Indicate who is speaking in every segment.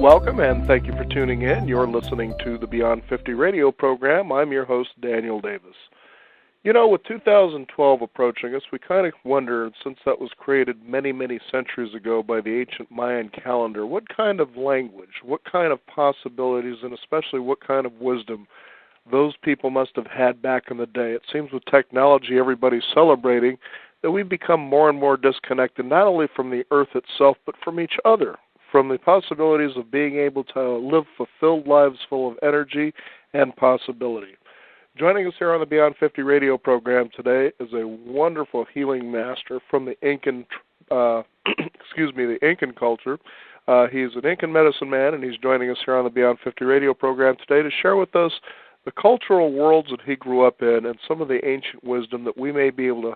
Speaker 1: Welcome and thank you for tuning in. You're listening to the Beyond 50 radio program. I'm your host, Daniel Davis. You know, with 2012 approaching us, we kind of wonder, since that was created many, many centuries ago by the ancient Mayan calendar, what kind of language, what kind of possibilities, and especially what kind of wisdom those people must have had back in the day. It seems with technology everybody's celebrating that we've become more and more disconnected, not only from the earth itself, but from each other, from the possibilities of being able to live fulfilled lives full of energy and possibility. Joining us here on the Beyond 50 radio program today is a wonderful healing master from the Incan, the Incan culture. He's an Incan medicine man, and he's joining us here on the Beyond 50 radio program today to share with us the cultural worlds that he grew up in and some of the ancient wisdom that we may be able to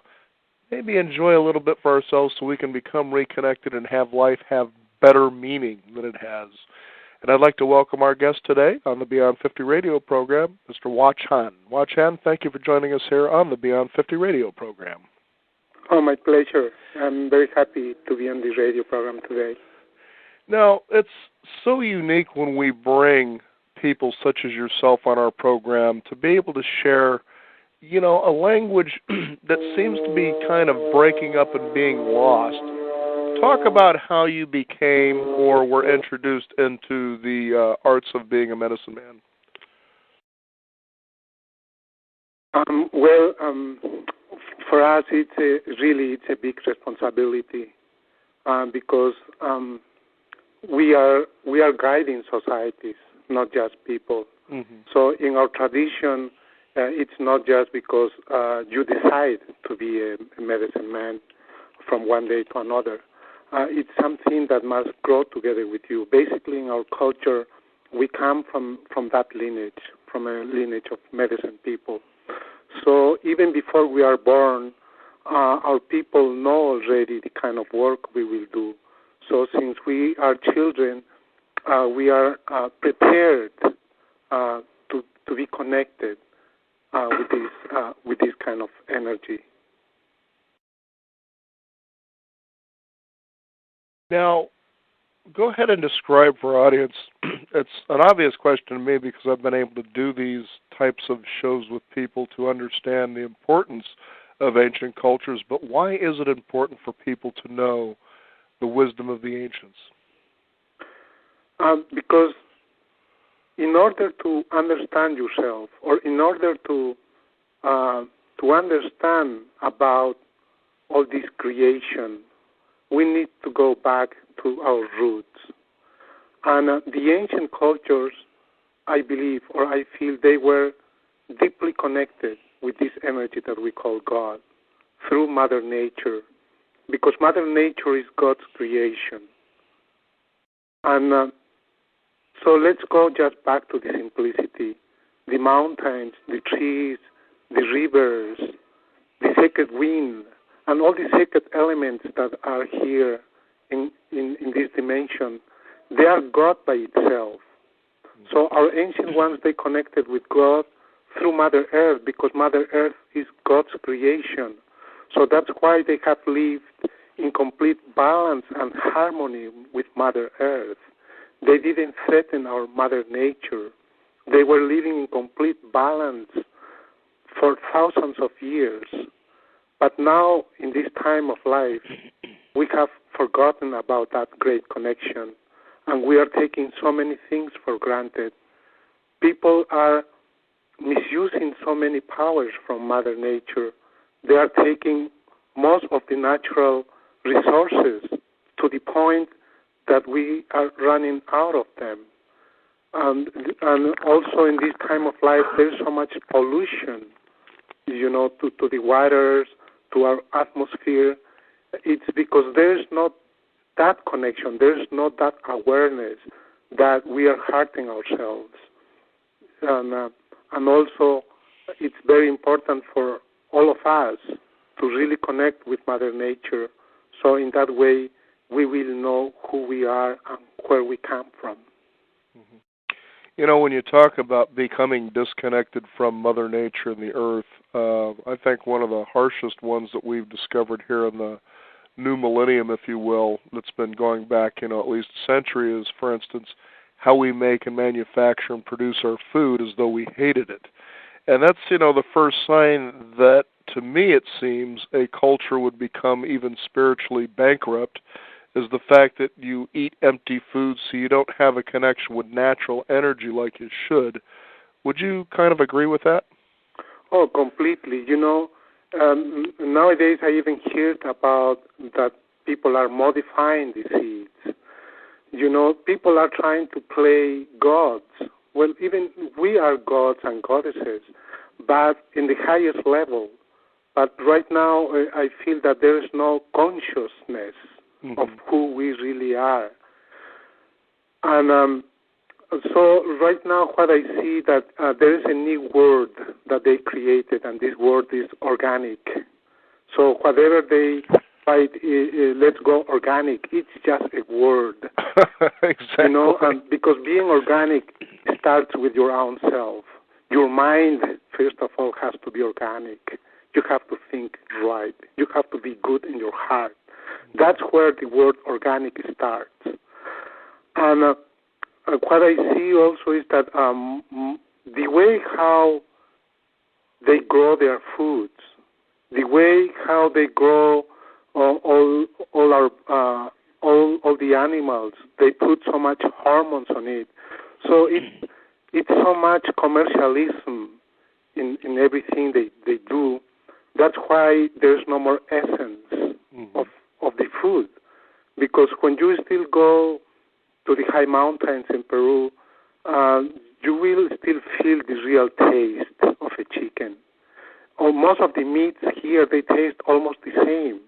Speaker 1: maybe enjoy a little bit for ourselves so we can become reconnected and have life have better meaning than it has. And I'd like to welcome our guest today on the Beyond 50 radio program, Mr. Wachan. Wachan, thank you for joining us here on the Beyond 50 radio program.
Speaker 2: Oh, my pleasure. I'm very happy to be on this radio program today.
Speaker 1: Now, it's so unique when we bring people such as yourself on our program to be able to share, you know, a language that seems to be kind of breaking up and being lost. Talk about how you became or were introduced into the arts of being a medicine man.
Speaker 2: For us, it's a big responsibility because we are guiding societies, not just people. Mm-hmm. So in our tradition, it's not just because you decide to be a medicine man from one day to another. It's something that must grow together with you. Basically, in our culture, we come from that lineage, from a lineage of medicine people. So even before we are born, our people know already the kind of work we will do. So since we are children, we are prepared to be connected with this kind of energy.
Speaker 1: Now, go ahead and describe for our audience. It's an obvious question to me because I've been able to do these types of shows with people to understand the importance of ancient cultures, but why is it important for people to know the wisdom of the ancients?
Speaker 2: Because in order to understand yourself, or in order to understand about all this creation, we need to go back to our roots. And the ancient cultures, I believe, or I feel, they were deeply connected with this energy that we call God through Mother Nature, because Mother Nature is God's creation. And so let's go just back to the simplicity. The mountains, the trees, the rivers, the sacred wind, and all the sacred elements that are here in this dimension, they are God by itself. So our ancient ones, they connected with God through Mother Earth, because Mother Earth is God's creation. So that's why they have lived in complete balance and harmony with Mother Earth. They didn't threaten our Mother Nature. They were living in complete balance for thousands of years. But now, in this time of life, we have forgotten about that great connection, and we are taking so many things for granted. People are misusing so many powers from Mother Nature. They are taking most of the natural resources to the point that we are running out of them. And also in this time of life, there's so much pollution, you know, to the waters, to our atmosphere. It's because there's not that connection, there's not that awareness that we are hurting ourselves. And also, it's very important for all of us to really connect with Mother Nature. So in that way, we will know who we are and where we come from.
Speaker 1: Mm-hmm. You know, when you talk about becoming disconnected from Mother Nature and the earth, I think one of the harshest ones that we've discovered here in the new millennium, if you will, that's been going back, at least a century, is, for instance, how we make and manufacture and produce our food as though we hated it. And that's, the first sign that, to me, it seems, a culture would become even spiritually bankrupt, is the fact that you eat empty food so you don't have a connection with natural energy like you should. Would you kind of agree with that?
Speaker 2: Oh, completely. Nowadays I even heard about that people are modifying the seeds. People are trying to play gods. Well, even we are gods and goddesses, but in the highest level. But right now I feel that there is no consciousness of who we really are. And so right now what I see that there is a new word that they created, and this word is organic. So whatever they write, let's go organic, it's just a word.
Speaker 1: Exactly.
Speaker 2: Because being organic starts with your own self. Your mind, first of all, has to be organic. You have to think right. You have to be good in your heart. That's where the word organic starts. And what I see also is that the way how they grow their foods, the way how they grow all the animals, they put so much hormones on it. So it's so much commercialism in everything they do. That's why there's no more essence of the food. Because when you still go to the high mountains in Peru, you will still feel the real taste of a chicken. Most of the meats here, they taste almost the same.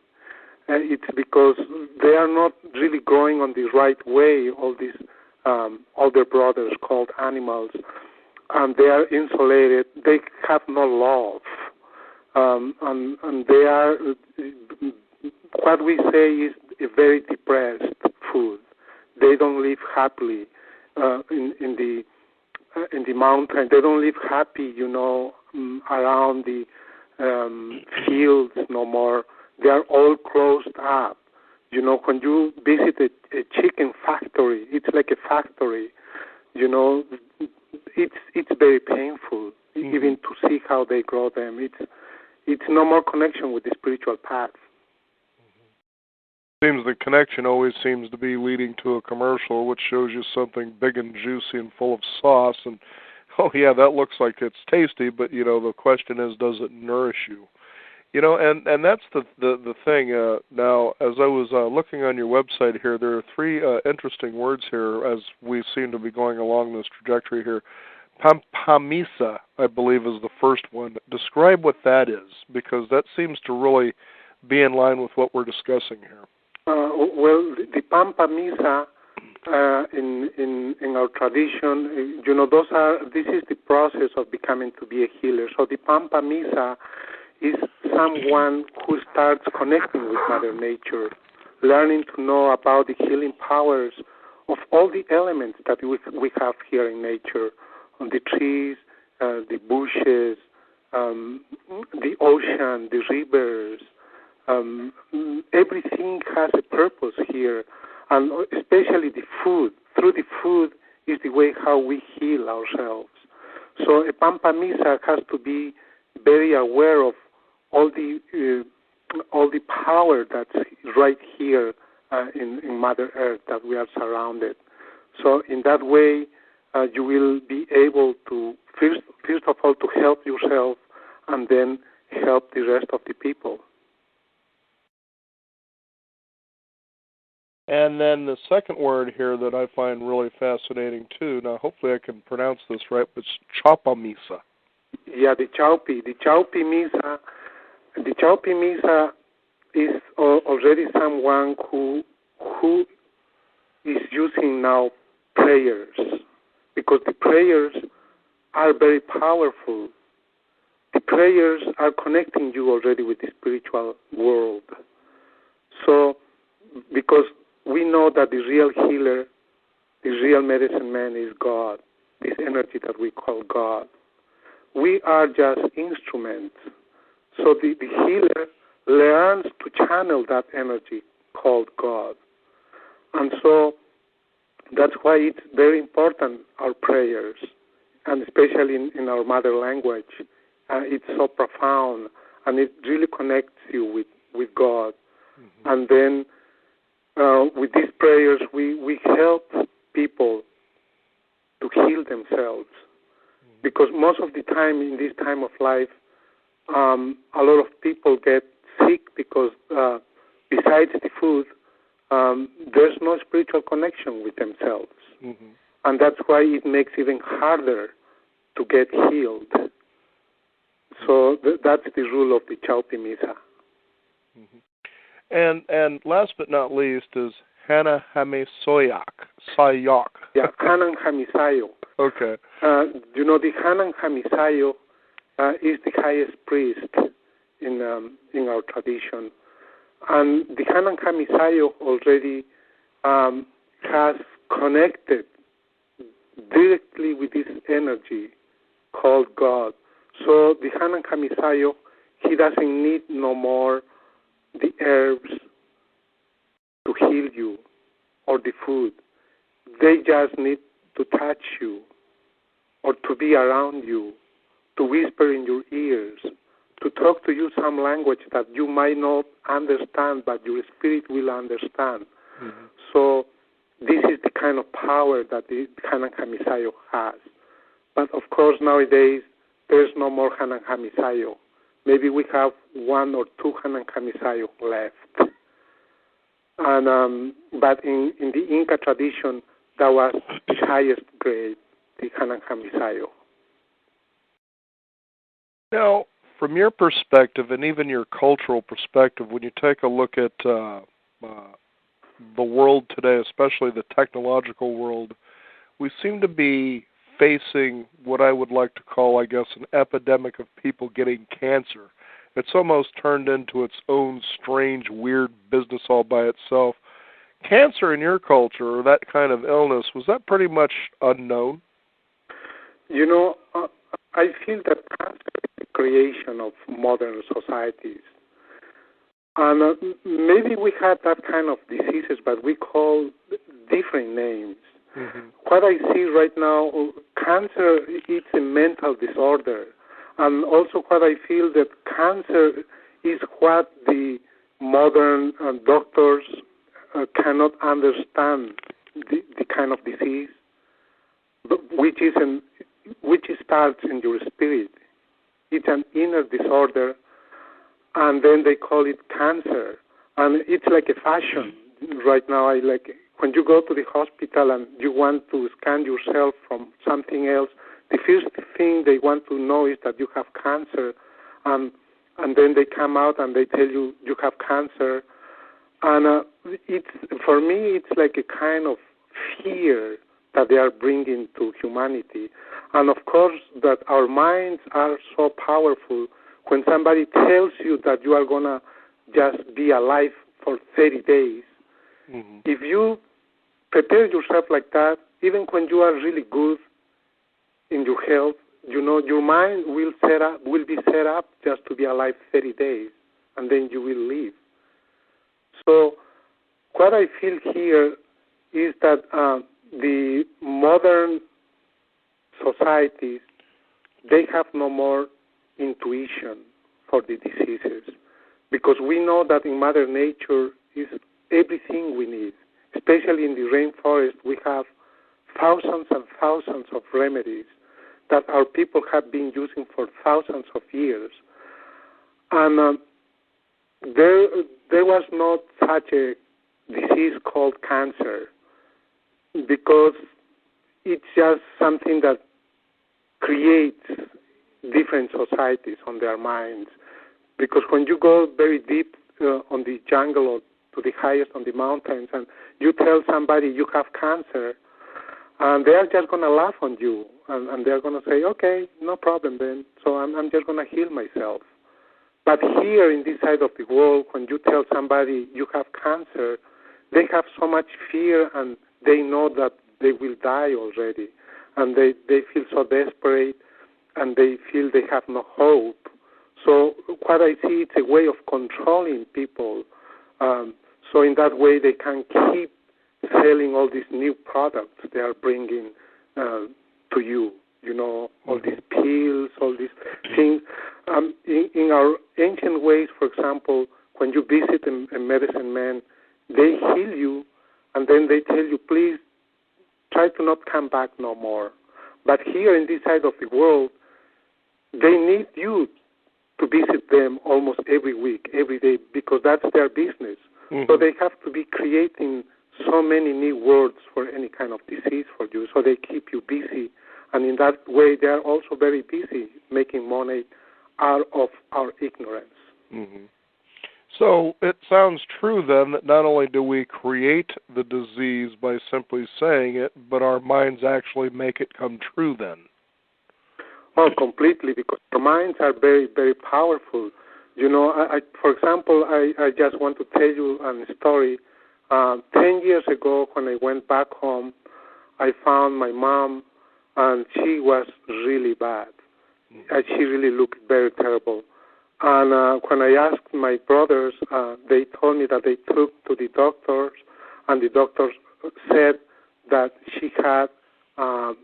Speaker 2: It's because they are not really growing on the right way, all these older brothers called animals, and they are insulated. They have no love. And they are, what we say is a very depressed food. They don't live happily in the mountain. They don't live happy, around the fields no more. They are all closed up. When you visit a chicken factory, it's like a factory. It's very painful even to see how they grow them. It's no more connection with the spiritual path.
Speaker 1: Seems the connection always seems to be leading to a commercial which shows you something big and juicy and full of sauce, and oh yeah, that looks like it's tasty, but the question is, does it nourish you? And that's the thing. Now, as I was looking on your website here, there are three interesting words here as we seem to be going along this trajectory here. Pampamisa, I believe, is the first one. Describe what that is, because that seems to really be in line with what we're discussing here.
Speaker 2: Well, the Pampamisa in our tradition, this is the process of becoming to be a healer. So the Pampamisa is someone who starts connecting with Mother Nature, learning to know about the healing powers of all the elements that we have here in nature, on the trees, the bushes, the ocean, the rivers. Everything has a purpose here, and especially the food. Through the food is the way how we heal ourselves. So a Pampamisa has to be very aware of all the power that's right here in Mother Earth, that we are surrounded. So in that way, you will be able to first of all to help yourself, and then help the rest of the people.
Speaker 1: And then the second word here that I find really fascinating too. Now, hopefully I can pronounce this right, but it's Chaupa-Misa.
Speaker 2: Yeah, the Chaupi Misa. The Chaupi Misa is already someone who is using now prayers, because the prayers are very powerful. The prayers are connecting you already with the spiritual world. So, because we know that the real healer, the real medicine man is God, this energy that we call God. We are just instruments. So the healer learns to channel that energy called God. And so that's why it's very important, our prayers, and especially in our mother language. It's so profound, and it really connects you with God. Mm-hmm. And then with these prayers, we help people to heal themselves. Mm-hmm. Because most of the time in this time of life, a lot of people get sick because besides the food, there's no spiritual connection with themselves. Mm-hmm. And that's why it makes it even harder to get healed. So that's the rule of the Chaupi Misa.
Speaker 1: Mm-hmm. And last but not least is Hana Hame Soyak.
Speaker 2: Yeah, Hanan Hamisayo.
Speaker 1: Okay.
Speaker 2: The Hanan Hamisayo is the highest priest in our tradition. And the Hanan Hamisayo already has connected directly with this energy called God. So the Hanan Hamisayo, he doesn't need no more the herbs to heal you or the food. They just need to touch you or to be around you, to whisper in your ears, to talk to you some language that you might not understand, but your spirit will understand. Mm-hmm. So this is the kind of power that the Hanan Hamisayo has. But of course nowadays there's no more Hanan Hamisayo. Maybe we have 1 or 2 Hanan Hamisayo left. And but in the Inca tradition, that was the highest grade, the Hanan Hamisayo.
Speaker 1: Now, from your perspective and even your cultural perspective, when you take a look at the world today, especially the technological world, we seem to be facing what I would like to call, I guess, an epidemic of people getting cancer. It's almost turned into its own strange, weird business all by itself. Cancer in your culture, or that kind of illness, was that pretty much unknown?
Speaker 2: I feel that cancer is the creation of modern societies. And maybe we had that kind of diseases, but we call different names. Mm-hmm. What I see right now, cancer is a mental disorder. And also what I feel that cancer is what the modern doctors cannot understand, the kind of disease, which starts in your spirit. It's an inner disorder, and then they call it cancer. And it's like a fashion right now. When you go to the hospital and you want to scan yourself from something else, the first thing they want to know is that you have cancer, and then they come out and they tell you you have cancer. And for me, it's like a kind of fear that they are bringing to humanity. And of course, that our minds are so powerful. When somebody tells you that you are going to just be alive for 30 days, mm-hmm. If you prepare yourself like that, even when you are really good in your health, your mind will be set up just to be alive 30 days, and then you will leave. So what I feel here is that the modern societies, they have no more intuition for the diseases, because we know that in Mother Nature is everything we need. Especially in the rainforest, we have thousands and thousands of remedies that our people have been using for thousands of years. And there was not such a disease called cancer, because it's just something that creates different societies on their minds. Because when you go very deep on the jungle or to the highest on the mountains, and you tell somebody you have cancer, and they are just going to laugh on you, and they're going to say, okay, no problem then, so I'm just going to heal myself. But here in this side of the world, when you tell somebody you have cancer, they have so much fear, and they know that they will die already, and they feel so desperate, and they feel they have no hope. So what I see, it's a way of controlling people. So in that way, they can keep selling all these new products they are bringing to you. All these pills, all these things. In our ancient ways, for example, when you visit a medicine man, they heal you, and then they tell you, please try to not come back no more. But here in this side of the world, they need you to visit them almost every week, every day, because that's their business. Mm-hmm. So they have to be creating so many new words for any kind of disease for you, so they keep you busy. And in that way, they are also very busy making money out of our ignorance.
Speaker 1: Mm-hmm. So it sounds true then that not only do we create the disease by simply saying it, but our minds actually make it come true then.
Speaker 2: Oh, completely, because our minds are very, very powerful. For example, I just want to tell you a story. 10 years ago, when I went back home, I found my mom, and she was really bad. She really looked very terrible. And when I asked my brothers, they told me that they took to the doctors, and the doctors said that she had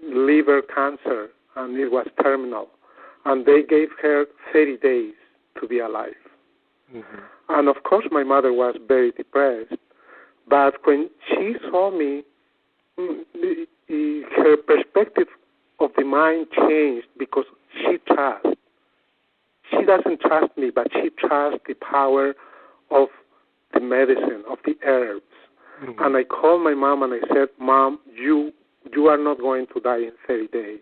Speaker 2: liver cancer, and it was terminal. And they gave her 30 days to be alive. Mm-hmm. And of course, my mother was very depressed. But when she saw me, her perspective of the mind changed, because she trusts. She doesn't trust me, but she trusts the power of the medicine, of the herbs. Mm-hmm. And I called my mom and I said, Mom, you are not going to die in 30 days.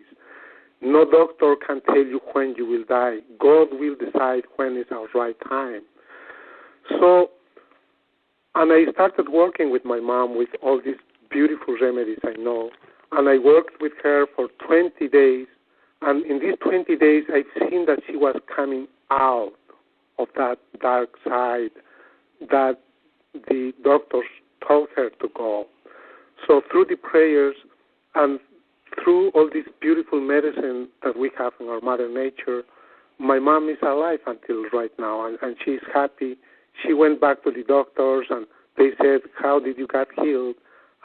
Speaker 2: No doctor can tell you when you will die. God will decide when is our right time. So, and I started working with my mom with all these beautiful remedies I know. And I worked with her for 20 days. And in these 20 days, I've seen that she was coming out of that dark side that the doctors told her to go. So through the prayers and through all this beautiful medicine that we have in our Mother Nature, my mom is alive until right now, and she's happy. She went back to the doctors, and they said, how did you get healed?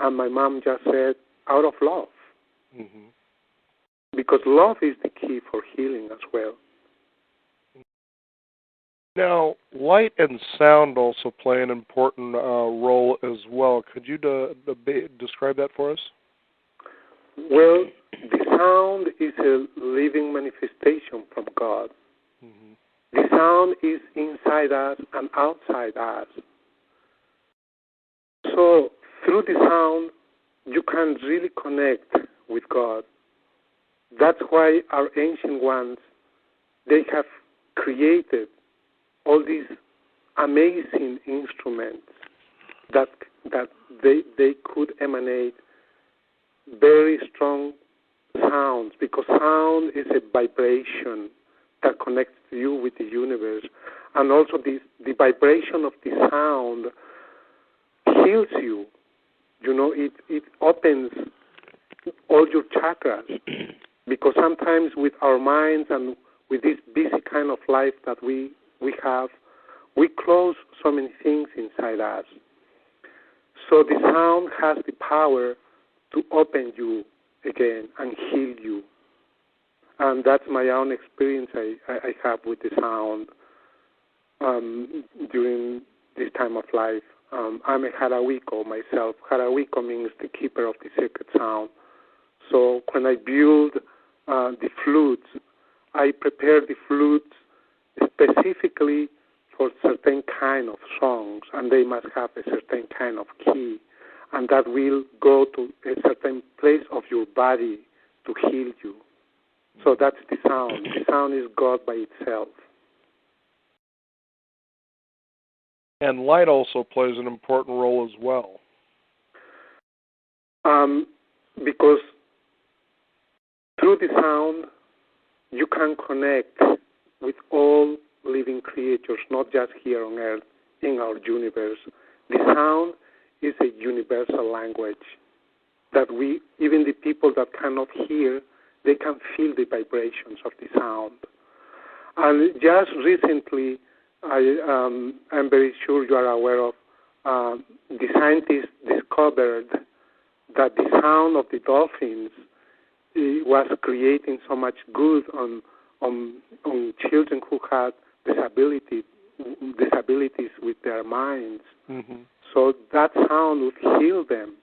Speaker 2: And my mom just said, out of love. Mm-hmm. Because love is the key for healing as well.
Speaker 1: Now, light and sound also play an important role as well. Could you describe that for us?
Speaker 2: Well, the sound is a living manifestation from God. Mm-hmm. The sound is inside us and outside us. So, through the sound, you can really connect with God. That's why our ancient ones, they have created all these amazing instruments that they could emanate very strong sounds, because sound is a vibration that connects you with the universe. And also the vibration of the sound heals you. It opens all your chakras. Because sometimes with our minds and with this busy kind of life that we have, we close so many things inside us. So the sound has the power to open you again and heal you. And that's my own experience I have with the sound during this time of life. I'm a Harawiko myself. Harawiko means the keeper of the sacred sound. So when I build the flutes, I prepare the flutes specifically for certain kind of songs, and they must have a certain kind of key, and that will go to a certain place of your body to heal you. So that's the sound. The sound is God by itself.
Speaker 1: And light also plays an important role as well.
Speaker 2: Because through the sound, you can connect with all living creatures, not just here on Earth, in our universe. The sound is a universal language that even the people that cannot hear, they can feel the vibrations of the sound. And just recently, I'm very sure you are aware of, the scientists discovered that the sound of the dolphins was creating so much good on children who had disabilities with their minds.
Speaker 1: Mm-hmm.
Speaker 2: So that sound would heal them.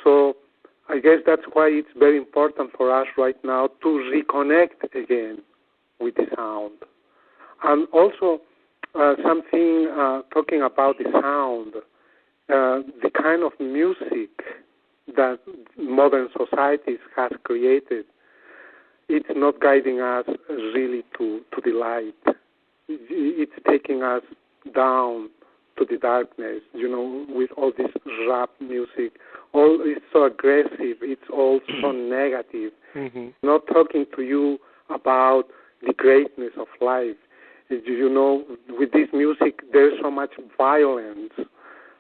Speaker 2: So I guess that's why it's very important for us right now to reconnect again with the sound. And also something talking about the sound, the kind of music that modern societies has created, it's not guiding us really to the light. It's taking us down to the darkness, with all this rap music. It's so aggressive. It's all so negative.
Speaker 1: Mm-hmm.
Speaker 2: Not talking to you about the greatness of life. With this music, there's so much violence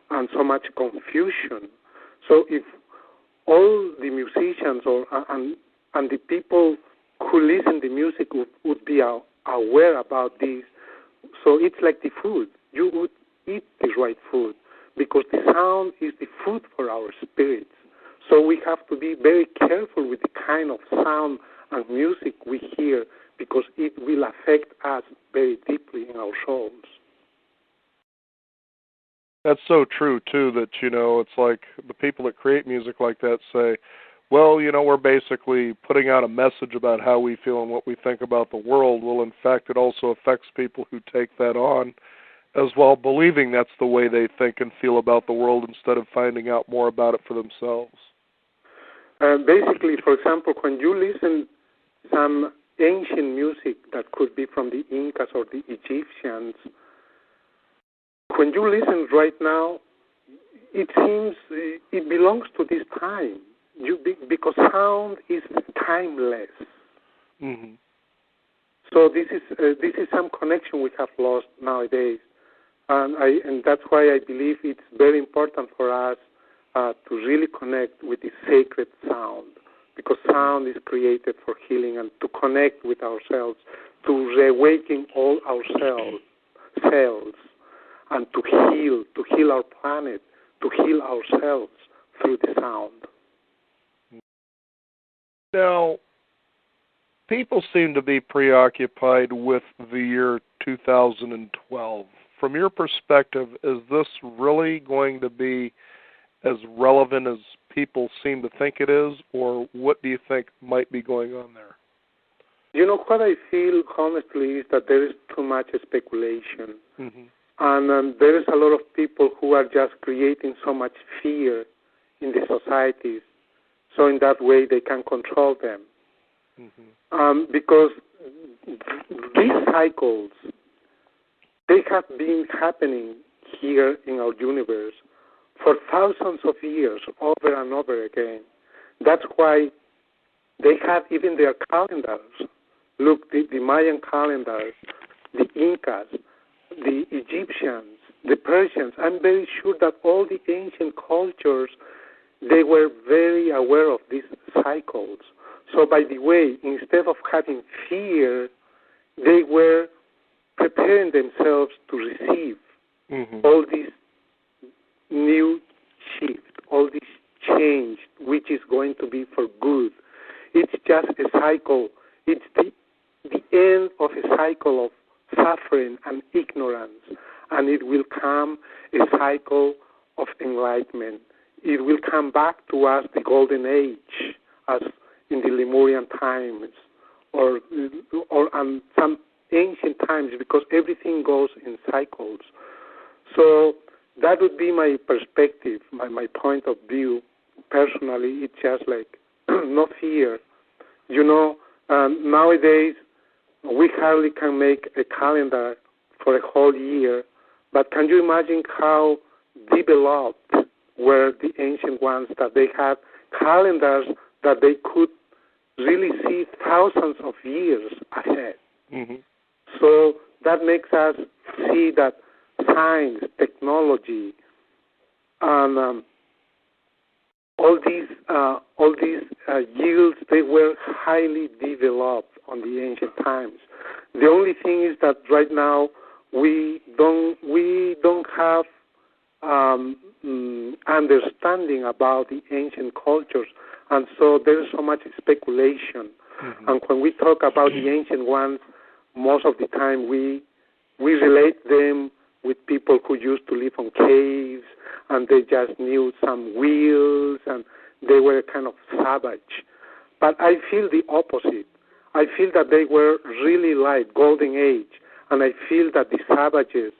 Speaker 2: and so much confusion. So if all the musicians and the people who listen to music would be aware about this, so it's like the food. You would eat the right food because the sound is the food for our spirits. So we have to be very careful with the kind of sound and music we hear because it will affect us very deeply in our souls.
Speaker 1: That's so true, too, that, it's like the people that create music like that say, well, we're basically putting out a message about how we feel and what we think about the world. Well, in fact, it also affects people who take that on as well, believing that's the way they think and feel about the world instead of finding out more about it for themselves.
Speaker 2: Basically, for example, when you listen some ancient music that could be from the Incas or the Egyptians, when you listen right now, it seems it belongs to this time. Because sound is timeless.
Speaker 1: Mm-hmm.
Speaker 2: So this is some connection we have lost nowadays, and that's why I believe it's very important for us to really connect with the sacred sound, because sound is created for healing and to connect with ourselves, to reawaken all our cells, and to heal our planet, to heal ourselves through the sound.
Speaker 1: Now, people seem to be preoccupied with the year 2012. From your perspective, is this really going to be as relevant as people seem to think it is, or what do you think might be going on there?
Speaker 2: What I feel, honestly, is that there is too much speculation.
Speaker 1: Mm-hmm.
Speaker 2: And there is a lot of people who are just creating so much fear in the societies. So in that way, they can control them. Mm-hmm. Because these cycles, they have been happening here in our universe for thousands of years, over and over again. That's why they have even their calendars. Look, the Mayan calendars, the Incas, the Egyptians, the Persians. I'm very sure that all the ancient cultures, they were very aware of these cycles. So by the way, instead of having fear, they were preparing themselves to receive all this new shift, all this change, which is going to be for good. It's just a cycle. It's the end of a cycle of suffering and ignorance, and it will come a cycle of enlightenment. It will come back to us the golden age, as in the Lemurian times, or some ancient times, because everything goes in cycles. So that would be my perspective, my point of view. Personally, it's just like no fear. Nowadays we hardly can make a calendar for a whole year, but can you imagine how developed were the ancient ones, that they had calendars that they could really see thousands of years ahead? Mm-hmm. So that makes us see that science, technology, and all these yields, they were highly developed on the ancient times. The only thing is that right now we don't have understanding about the ancient cultures, and so there is so much speculation. Mm-hmm. And when we talk about the ancient ones, most of the time we relate them with people who used to live on caves, and they just knew some wheels, and they were kind of savage. But I feel the opposite. I feel that they were really like golden age, and I feel that the savages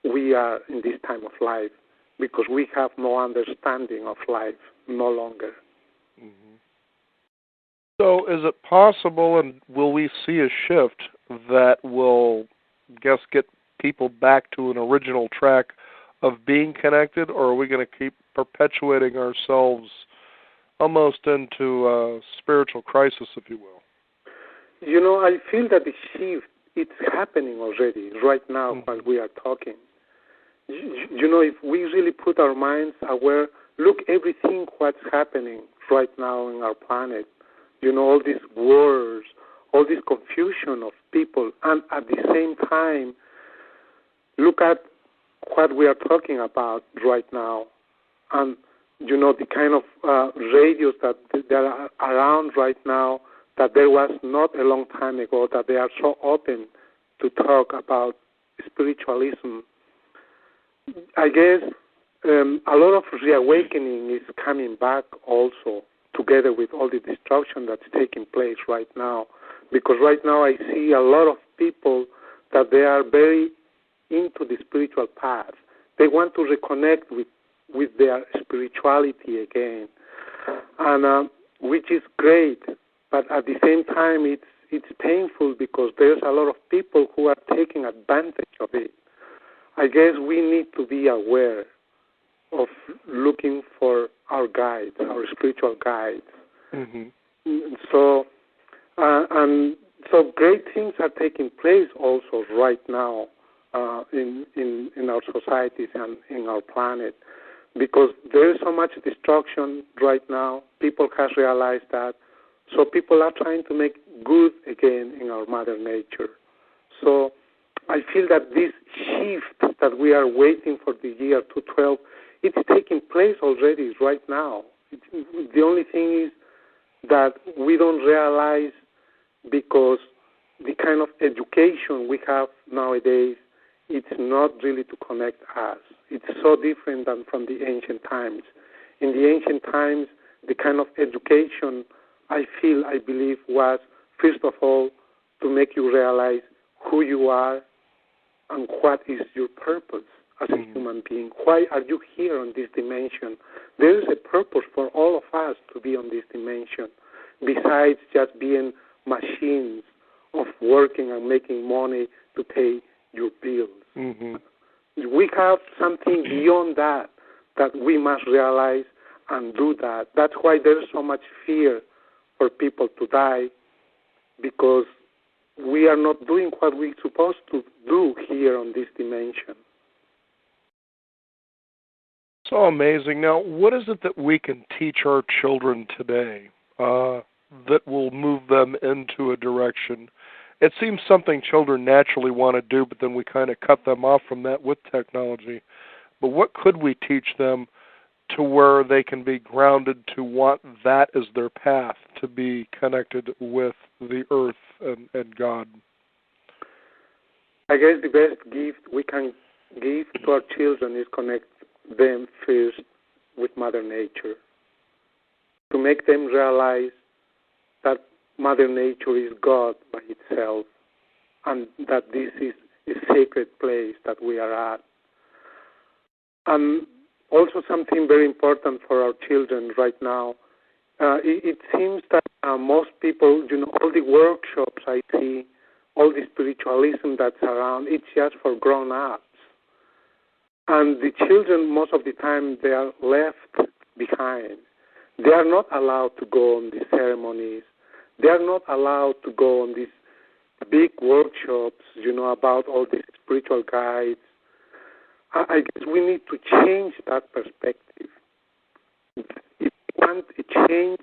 Speaker 2: we are in this time of life because we have no understanding of life no longer.
Speaker 1: Mm-hmm. So is it possible, and will we see a shift that will, get people back to an original track of being connected, or are we going to keep perpetuating ourselves almost into a spiritual crisis, if you will?
Speaker 2: I feel that the shift, it's happening already right now while we are talking. If we really put our minds aware, look everything what's happening right now in our planet. All these wars, all this confusion of people, and at the same time, look at what we are talking about right now, and the kind of radios that are around right now that there was not a long time ago, that they are so open to talk about spiritualism. I guess a lot of reawakening is coming back also, together with all the destruction that's taking place right now. Because right now I see a lot of people that they are very into the spiritual path. They want to reconnect with their spirituality again, and which is great. But at the same time, it's painful because there's a lot of people who are taking advantage of it. I guess we need to be aware of looking for our guides, our spiritual guides. Mm-hmm. So great things are taking place also right now in our societies and in our planet, because there is so much destruction right now. People have realized that. So people are trying to make good again in our Mother Nature. So I feel that this shift that we are waiting for the year 2012, it's taking place already right now. The only thing is that we don't realize, because the kind of education we have nowadays, it's not really to connect us. It's so different than from the ancient times. In the ancient times, the kind of education I believe was, first of all, to make you realize who you are and what is your purpose as a human being. Why are you here on this dimension? There is a purpose for all of us to be on this dimension, besides just being machines of working and making money to pay your bills. Mm-hmm. We have something beyond that we must realize and do that. That's why there is so much fear for people to die, because we are not doing what we're supposed to do here on this dimension.
Speaker 1: So amazing. Now, what is it that we can teach our children today that will move them into a direction? It seems something children naturally want to do, but then we kind of cut them off from that with technology. But what could we teach them to where they can be grounded to want that as their path, to be connected with the earth and God?
Speaker 2: I guess the best gift we can give to our children is connect them first with Mother Nature, to make them realize that Mother Nature is God by itself, and that this is a sacred place that we are at. And also something very important for our children right now, it seems that most people, all the workshops I see, all the spiritualism that's around, it's just for grown-ups. And the children, most of the time, they are left behind. They are not allowed to go on these ceremonies. They are not allowed to go on these big workshops, about all these spiritual guides. I guess we need to change that perspective. If we want a change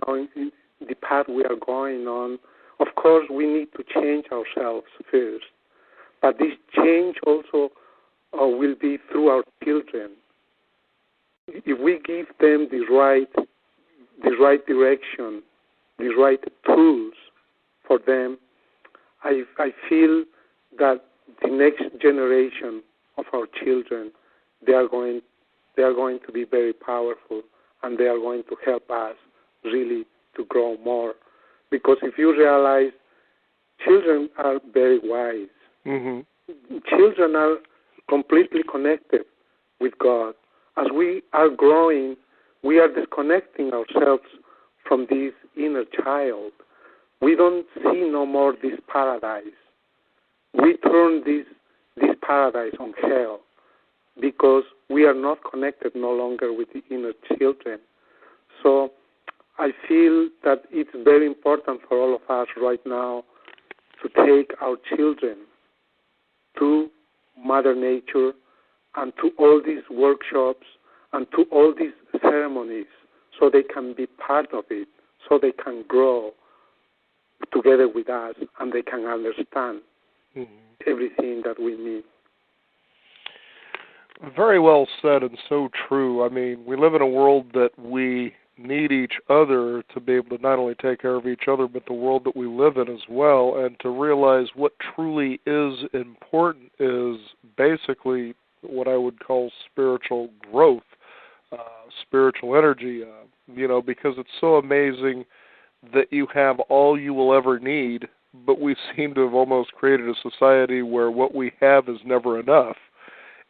Speaker 2: in the path we are going on Of course, we need to change ourselves first, but this change also will be through our children. If we give them the right direction, the right tools for them, I feel that the next generation of our children, they are going to be very powerful, and they are going to help us really to grow more. Because if you realize, children are very wise. Mm-hmm. Children are completely connected with God. As we are growing, we are disconnecting ourselves from this inner child. We don't see no more this paradise. We turn this paradise on hell because we are not connected no longer with the inner children. So I feel that it's very important for all of us right now to take our children to Mother Nature and to all these workshops and to all these ceremonies so they can be part of it, so they can grow together with us and they can understand everything that we need.
Speaker 1: Very well said and so true. I mean, we live in a world that we need each other to be able to not only take care of each other, but the world that we live in as well, and to realize what truly is important is basically what I would call spiritual growth, spiritual energy, because it's so amazing that you have all you will ever need, but we seem to have almost created a society where what we have is never enough.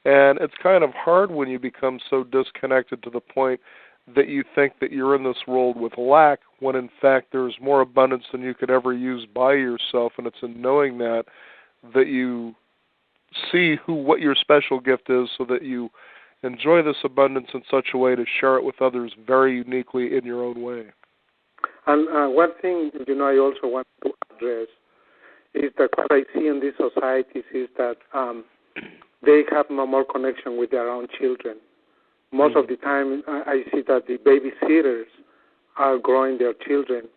Speaker 1: And it's kind of hard when you become so disconnected to the point that you think that you're in this world with lack, when in fact there's more abundance than you could ever use by yourself. And it's in knowing that you see what your special gift is, so that you enjoy this abundance in such a way to share it with others very uniquely in your own way.
Speaker 2: And one thing, I also want to address is that what I see in these societies is that they have no more connection with their own children. Most of the time, I see that the babysitters are growing their children,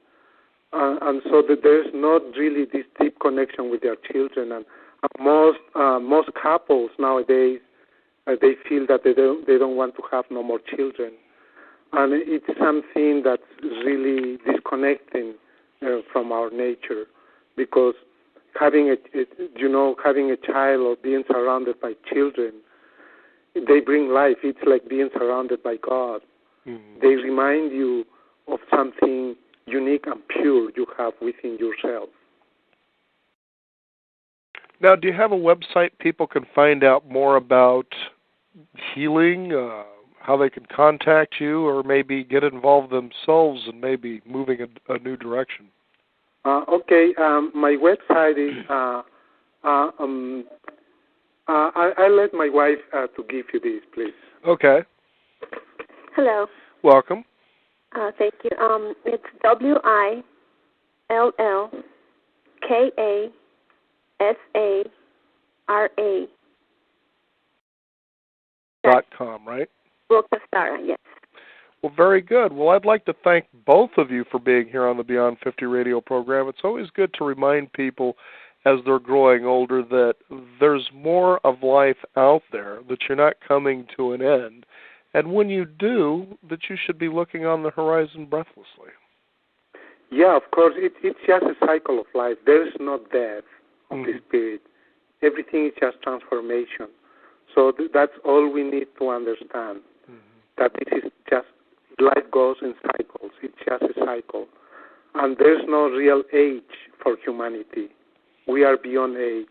Speaker 2: and so that there's not really this deep connection with their children. And most couples nowadays, they feel that they don't want to have no more children, and it's something that's really disconnecting from our nature, because having a child or being surrounded by children, they bring life. It's like being surrounded by God. Mm-hmm. They remind you of something unique and pure you have within yourself.
Speaker 1: Now, do you have a website people can find out more about healing, how they can contact you, or maybe get involved themselves and maybe moving a new direction?
Speaker 2: Okay, my website is, I'll let my wife to give you this, please.
Speaker 1: Okay.
Speaker 3: Hello.
Speaker 1: Welcome.
Speaker 3: Thank you. It's WILLKASARA.com,
Speaker 1: right?
Speaker 3: Wachan, yes.
Speaker 1: Well, very good. Well, I'd like to thank both of you for being here on the Beyond 50 radio program. It's always good to remind people as they're growing older that there's more of life out there, that you're not coming to an end. And when you do, that you should be looking on the horizon breathlessly.
Speaker 2: Yeah, of course. It's just a cycle of life. There is no death of the spirit. Everything is just transformation. So that's all we need to understand, that this is just, life goes in cycles. It's just a cycle. And there's no real age for humanity. We are beyond age.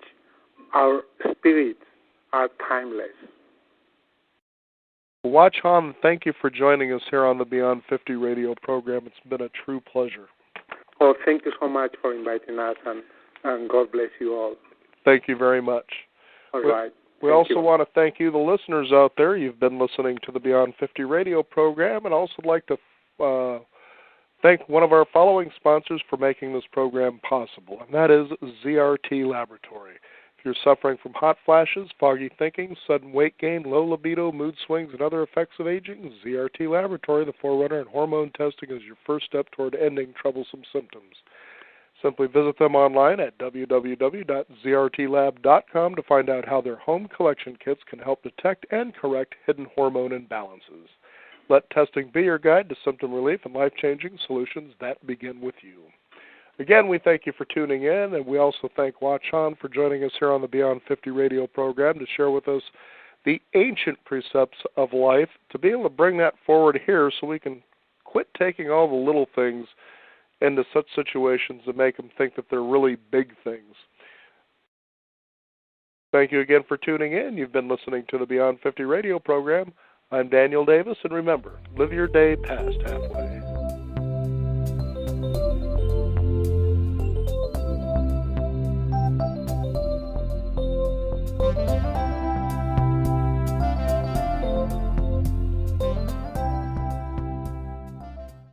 Speaker 2: Our spirits are timeless.
Speaker 1: Wachan, thank you for joining us here on the Beyond 50 radio program. It's been a true pleasure.
Speaker 2: Oh, thank you so much for inviting us, and God bless you all.
Speaker 1: Thank you very much.
Speaker 2: All right.
Speaker 1: We also want to thank you, the listeners out there. You've been listening to the Beyond 50 radio program, and also like to thank one of our following sponsors for making this program possible, and that is ZRT Laboratory. If you're suffering from hot flashes, foggy thinking, sudden weight gain, low libido, mood swings, and other effects of aging, ZRT Laboratory, the forerunner in hormone testing, is your first step toward ending troublesome symptoms. Simply visit them online at www.zrtlab.com to find out how their home collection kits can help detect and correct hidden hormone imbalances. Let testing be your guide to symptom relief and life-changing solutions that begin with you. Again, we thank you for tuning in, and we also thank Wachan for joining us here on the Beyond 50 radio program to share with us the ancient precepts of life, to be able to bring that forward here so we can quit taking all the little things into such situations that make them think that they're really big things. Thank you again for tuning in. You've been listening to the Beyond 50 radio program. I'm Daniel Davis, and remember, live your day past halfway.